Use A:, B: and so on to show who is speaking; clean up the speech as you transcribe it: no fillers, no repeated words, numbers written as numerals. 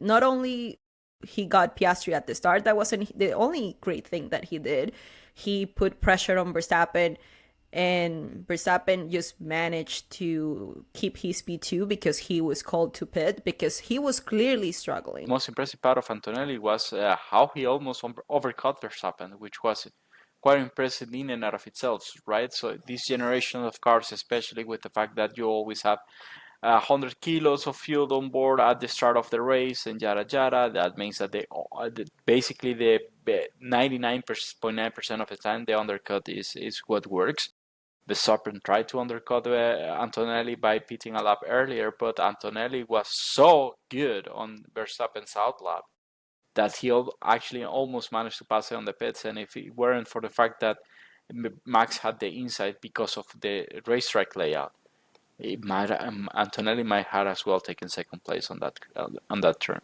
A: not only he got Piastri at the start, that wasn't the only great thing that he did. He put pressure on Verstappen, and Verstappen just managed to keep his P2 because he was called to pit because he was clearly struggling.
B: The most impressive part of Antonelli was how he almost overcut Verstappen, which was quite impressive in and out of itself, right? So this generation of cars, especially with the fact that you always have 100 kilos of fuel on board at the start of the race and yada yada, that means that basically the 99.9% of the time the undercut is what works. Verstappen tried to undercut Antonelli by pitting a lap earlier, but Antonelli was so good on Verstappen's outlap that he actually almost managed to pass it on the pits. And if it weren't for the fact that Max had the inside because of the racetrack layout, Antonelli might have as well taken second place on that turn.